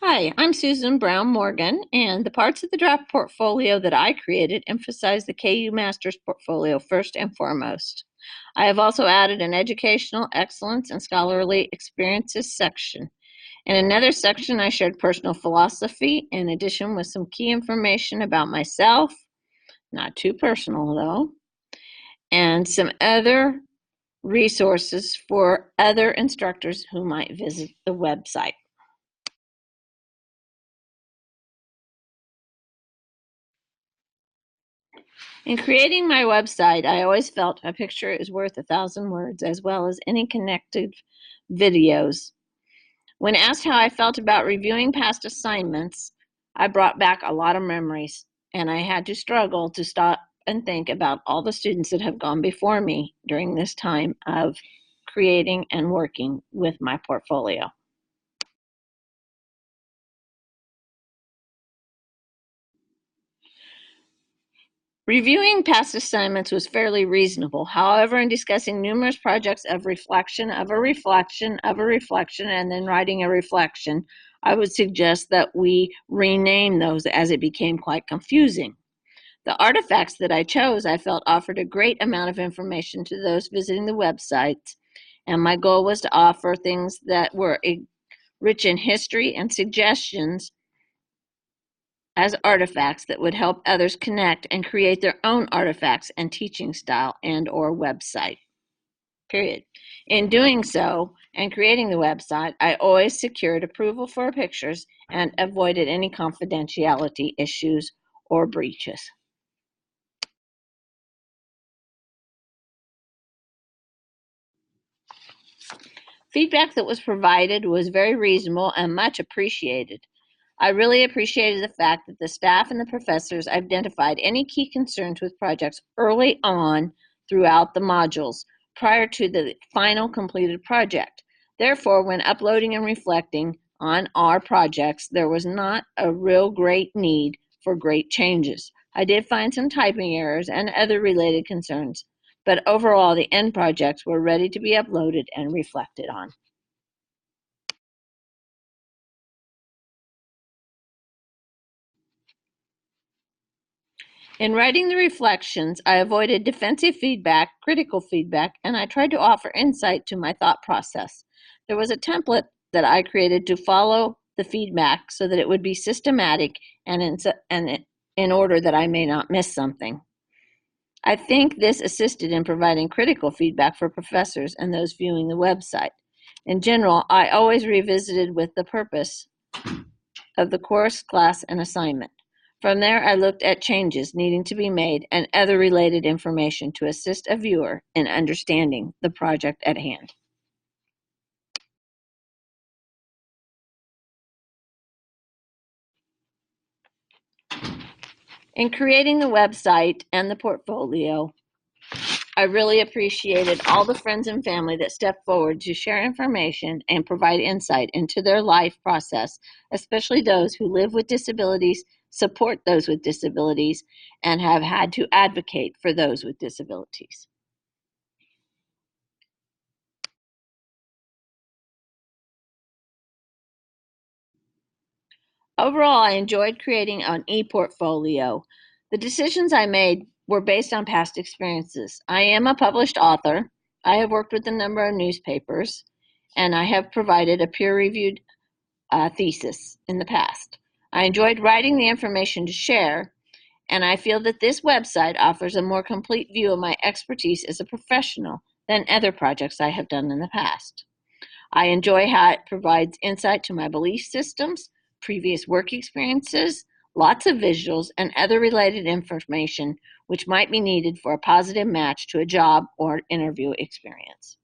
Hi, I'm Susan Brown Morgan, and the parts of the draft portfolio that I created emphasize the KU Masters portfolio first and foremost. I have also added an educational excellence and scholarly experiences section. In another section, I shared personal philosophy in addition with some key information about myself, not too personal though, and some other resources for other instructors who might visit the website. In creating my website, I always felt a picture is worth 1,000 words, as well as any connected videos. When asked how I felt about reviewing past assignments, I brought back a lot of memories, and I had to struggle to stop and think about all the students that have gone before me during this time of creating and working with my portfolio. Reviewing past assignments was fairly reasonable. However, in discussing numerous projects of reflection, of a reflection, of a reflection, and then writing a reflection, I would suggest that we rename those as it became quite confusing. The artifacts that I chose, I felt offered a great amount of information to those visiting the website, and my goal was to offer things that were rich in history and suggestions as artifacts that would help others connect and create their own artifacts and teaching style and or website, period. In doing so and creating the website, I always secured approval for pictures and avoided any confidentiality issues or breaches. Feedback that was provided was very reasonable and much appreciated. I really appreciated the fact that the staff and the professors identified any key concerns with projects early on throughout the modules prior to the final completed project. Therefore, when uploading and reflecting on our projects, there was not a real great need for great changes. I did find some typing errors and other related concerns, but overall the end projects were ready to be uploaded and reflected on. In writing the reflections, I avoided defensive feedback, critical feedback, and I tried to offer insight to my thought process. There was a template that I created to follow the feedback so that it would be systematic and in order that I may not miss something. I think this assisted in providing critical feedback for professors and those viewing the website. In general, I always revisited with the purpose of the course, class, and assignment. From there, I looked at changes needing to be made and other related information to assist a viewer in understanding the project at hand. In creating the website and the portfolio, I really appreciated all the friends and family that stepped forward to share information and provide insight into their life process, especially those who live with disabilities, support those with disabilities, and have had to advocate for those with disabilities. Overall, I enjoyed creating an e-portfolio. The decisions I made were based on past experiences. I am a published author. I have worked with a number of newspapers, and I have provided a peer-reviewed thesis in the past. I enjoyed writing the information to share, and I feel that this website offers a more complete view of my expertise as a professional than other projects I have done in the past. I enjoy how it provides insight to my belief systems, previous work experiences, lots of visuals, and other related information which might be needed for a positive match to a job or interview experience.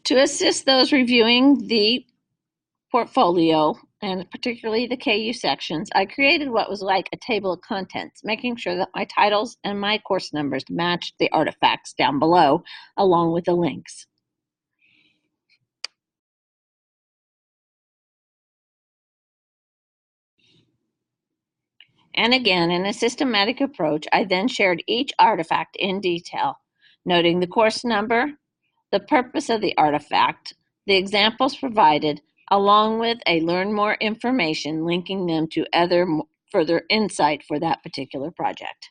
To assist those reviewing the portfolio, and particularly the KU sections, I created what was like a table of contents, making sure that my titles and my course numbers matched the artifacts down below, along with the links. And again, in a systematic approach, I then shared each artifact in detail, noting the course number, the purpose of the artifact, the examples provided, along with a learn more information linking them to other further insight for that particular project.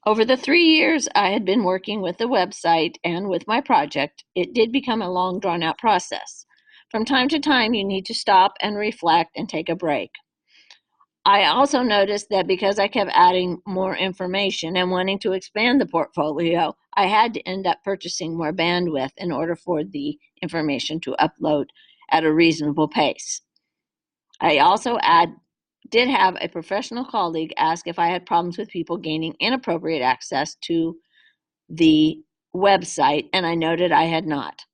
Over the 3 years I had been working with the website and with my project, it did become a long, drawn-out process. From time to time, you need to stop and reflect and take a break. I also noticed that because I kept adding more information and wanting to expand the portfolio, I had to end up purchasing more bandwidth in order for the information to upload at a reasonable pace. I also did have a professional colleague ask if I had problems with people gaining inappropriate access to the website, and I noted I had not.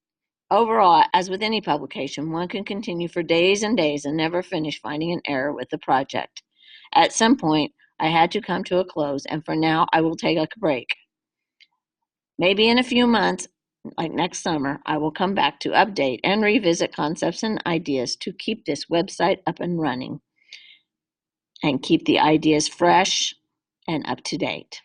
Overall, as with any publication, one can continue for days and days and never finish finding an error with the project. At some point, I had to come to a close, and for now, I will take a break. Maybe in a few months, like next summer, I will come back to update and revisit concepts and ideas to keep this website up and running and keep the ideas fresh and up to date.